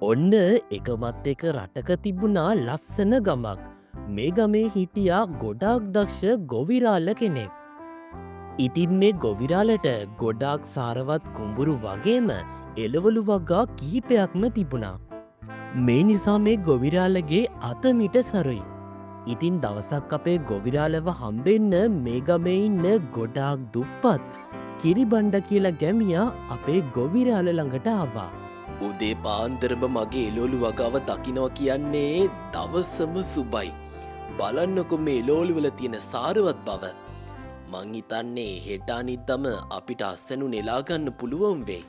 ඔන්න එකමත් එක රටක තිබුණා ලස්සන ගමක්. මේ ගමේ හිටියා ගොඩාක් දක්ෂ ගොවිරාල්ල කෙනෙක්. ඉතින් මේ ගොවිරාලට ගොඩාක් සාරවත් කුඹුරු වගේම එළවලු වගා කීපයක්ම තිබුණා. මේ නිසා මේ ගොවිරාලගේ අතමිට සරුයි. ඉතින් දවසක් අපේ ගොවිරාලව හම්බෙන්න මේ ගමේ ඉන්න ගොඩාක් දුප්පත් කිරිබණ්ඩ කියලා ගැමියා අපේ ගොවිරාල ළඟට ආවා. උදේ පාන්දරම මගේ එලෝලු වගාව දකිනවා කියන්නේ දවසම සුබයි. බලන්නකො මේ එලෝලුවල තියෙන සාරවත් බව. මං හිතන්නේ හෙට අනිද්දාම අපිට අස්සනු නෙලා ගන්න පුළුවන් වෙයි.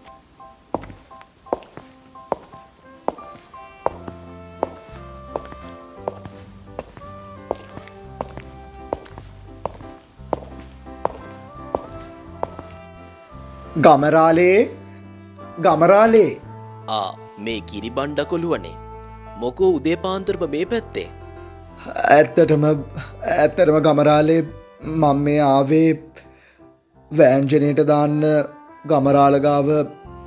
ගමරාලේ මේ කිරිබණ්ඩ කොළුවනේ. මොකෝ උදේ පාන්දරම මේ පැත්තේ. ඇත්තටම ගමරාලේ මම මේ ආවේ වෑංජනයට දාන්න ගමරාලගාව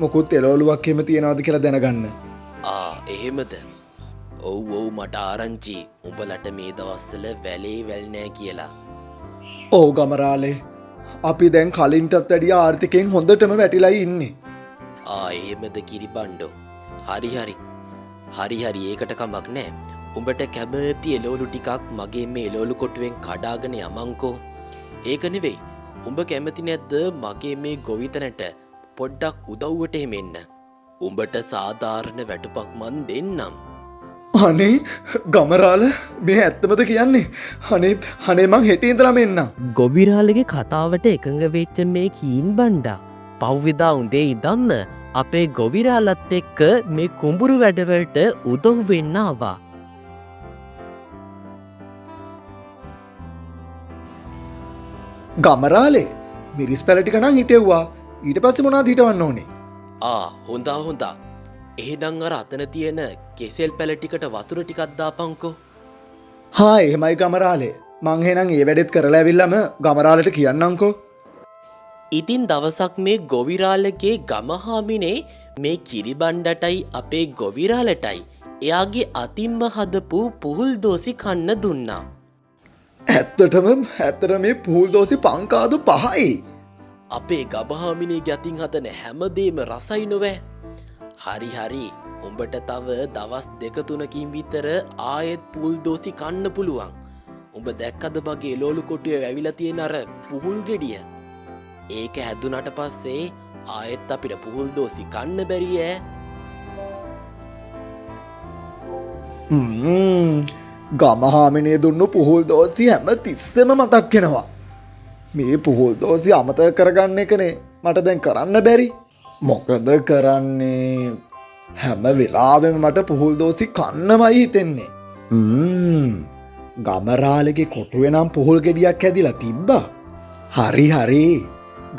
මොකුත් එලෝලුවක් එහෙම තියනවාද කියලා දැනගන්න. එහෙමද? ඔව් මට ආරංචි උඹලට මේ දවස්වල වැලේ වැල් නෑ කියලා. ඔව් ගමරාලේ අපි දැන් කලින්ටත් වැඩිය ආර්ථිකයෙන් හොඳටම වැටිලා ඉන්නේ. එහෙමද කිරිබණ්ඩෝ. හරි ඒකට කමක් නෑ. උඹට කැමති එලෝලු ටිකක් මගේ මේ එලෝලු කොටුවෙන් කඩාගෙන යමංකෝ. ඒක නෙවෙයි. උඹ කැමති නැද්ද මගේ මේ ගොවිතැනට පොඩ්ඩක් උදව්වට එහෙම එන්න? උඹට සාධාරණ වැටුපක් මන් දෙන්නම්. අනේ ගමරාල මේ ඇත්තමද කියන්නේ? අනේ මං හෙට ඉඳලාම එන්නම්. ගොවිරාලගේ කතාවට එකඟ වෙච්ච මේ කීන් බණ්ඩා පව්වෙදා උදේ ඉදම්ම අපේ ගොවිරාලත් එක්ක මේ කුඹුරු වැඩවලට උදව් වෙන්න ආවා. ගමරාලේ මිරිස් පැල ටික නම් හිටෙව්වා. ඊට පස්සේ මොනවද හිටවන්න ඕනේ? හොඳා. එහෙනම් අර අතන තියෙන කෙසෙල් පැල ටිකට වතුර ටිකක් දාපන්කෝ. එහෙමයි ගමරාලේ. මං එහෙනම් ඒ වැඩෙත් කරලා ඇවිල්ලාම ගමරාලට කියන්නම්කෝ. ඉතින් දවසක් මේ ගොවිරාලගේ ගමහාමිනේ මේ කිරිබණ්ඩටයි අපේ ගොවිරාලටයි එයාගේ අතින්ම හදපු පුහුල් දෝසි කන්න දුන්නා. ඇත්තටම මේ පුහුල් දෝසි පංකාදු 5යි. අපේ ගමහාමිනේගේ අතින් හදන හැමදේම රසයි නොවෑ. හරි උඹට තව දවස් 2-3කින් විතර ආයෙත් පුහුල් දෝසි කන්න පුළුවන්. උඹ දැක්කද මගේ එලෝලු කොටුවේ වැවිලා තියෙන අර පුහුල් ගෙඩිය? ඒක හැදුනට පස්සේ ආයෙත් අපිට පුහුල් දෝසි කන්න බැරි ඈ. ගමහාමිනේ දුන්නු පුහුල් දෝසි හැම තිස්සෙම මතක් වෙනවා. මේ පුහුල් දෝසි අමතක කරගන්න එකනේ මට දැන් කරන්න බැරි. මොකද කරන්නේ? හැම වෙලාවෙම මට පුහුල් දෝසි කන්නමයි හිතෙන්නේ. ගමරාලගේ කොටුවේ නම් පුහුල් ගෙඩියක් හැදිලා තිබ්බා. හරි.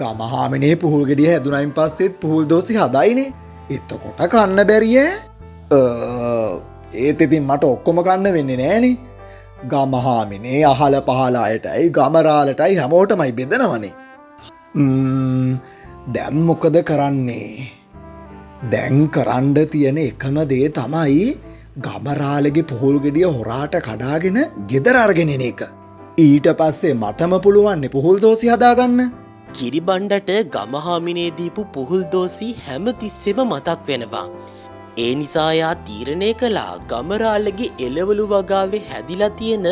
ගමහාමිනේ පුහුල් ගෙඩිය හැදුනයින් පස්සෙත් පුහුල් දෝසි හදයිනේ. එතකොට කන්න බැරි ඈ. ඒත් ඉතින් මට ඔක්කොම කන්න වෙන්නේ නෑනේ. ගමහාමිනේ අහල පහල අයටයි ගමරාලටයි හැමෝටමයි බෙදනවනේ. දැන් මොකද කරන්නේ? දැන් කරන්න තියෙන එකම දේ තමයි ගමරාලගේ පුහුල් ගෙඩිය හොරාට කඩාගෙන ගෙදර අරගෙන එන එක. ඊට පස්සේ මටම පුළුවන් පුහුල් දෝසි හදාගන්න. කිරිබණ්ඩට ගමහාමිනේ දීපු පුහුල් දෝසි හැම තිස්සෙම මතක් වෙනවා. ඒ නිසා යා තීරණය කළා ගමරාලගේ එළවලු වගාවේ හැදිලා තියෙන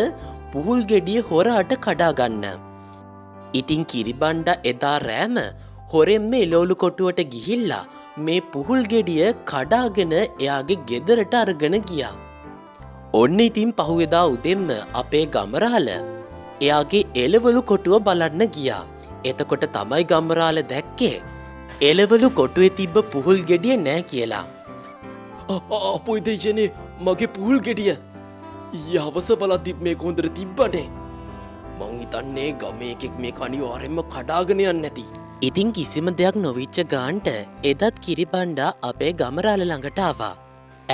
පුහුල් ගෙඩිය හොරාට කඩාගන්න. ඉතින් කිරිබණ්ඩ එදා රෑම හොරෙන්ම එලෝලු කොටුවට ගිහිල්ලා මේ පුහුල් ගෙඩිය කඩාගෙන එයාගේ ගෙදරට අරගෙන ගියා. ඔන්න ඉතින් පහුවෙදා උදෙන්ම අපේ ගමරාල එයාගේ එළවලු කොටුව බලන්න ගියා. එතකොට තමයි ගමරාල දැක්කේ එළවලු කොටුවේ තිබ්බ පුහුල් ගෙඩිය නෑ කියලා. අපොයි දෙයනේ මගේ පුහුල් ගෙඩිය. හවස බලද්දිත් මේ හොඳට තිබ්බනේ. මං හිතන්නේ ගමේ එකෙක් මේක අනිවාර්යෙන්ම කඩාගෙන යන්නේ නැති. ඉතින් කිසිම දෙයක් නොවිච්ච ගාන්ට එදත් කිරිබණ්ඩා අපේ ගමරාල ළඟට ආවා.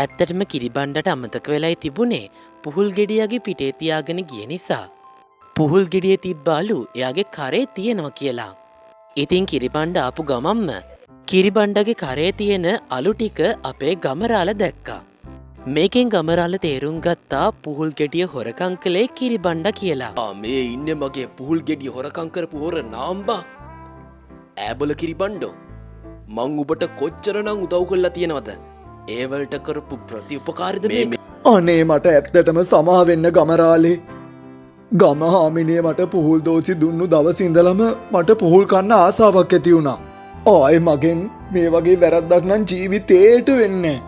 ඇත්තටම කිරිබණ්ඩට අමතක වෙලයි තිබුණේ පුහුල් ගෙඩියගේ පිටේ තියාගෙන ගිය නිසා. පුහුල් ගෙඩිය තිබ්බාලු එයාගේ කරේ තියෙනවා කියලා. ඉතින් කිරිබණ්ඩ ආපු ගමම්ම කිරිබණ්ඩගේ කරේ තියෙන අලු ටික අපේ ගමරාල දැක්කා. මේකෙන් ගමරාල තේරුම් ගත්තා පුහුල් ගෙඩිය හොරකං කළේ කිරිබණ්ඩ කියලා. මේ ඉන්න මගේ පුහුල් ගෙඩිය හොරකං කරපු හොර නාම්බා. ඈබල කිරිබණ්ඩෝ මං උබට කොච්චරනං උදව් කරලා තියෙනවද? ඒවලට කරපු ප්‍රති උපකාරිද මේ? අනේ මට ඇත්තටම සමාවෙන්න ගමරාලේ. ගමහාමිනේ මට පුහුල් දෝසි දුන්නු දවසින්දලම මට පුහුල් කන්න ආසාවක් ඇති වුණා. ආයෙ මගෙන් මේ වගේ වැරද්දක් නම් ජීවිතේට වෙන්නේ.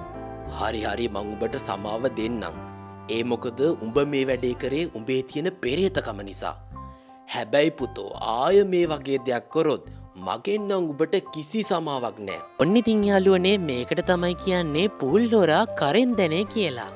හරි හරි මං උඹට සමාව දෙන්නම්. ඒ මොකද උඹ මේ වැඩේ කරේ උඹේ තියෙන පෙරේතකම නිසා. හැබැයි පුතෝ ආය මේ වගේ දෙයක් කරොත් මගෙන් නම් උඹට කිසි සමාවක් නෑ. ඔන්න ඉතින් යාළුවනේ මේකට තමයි කියන්නේ පුහුල් හොරා කරෙන් දැනේ කියලා.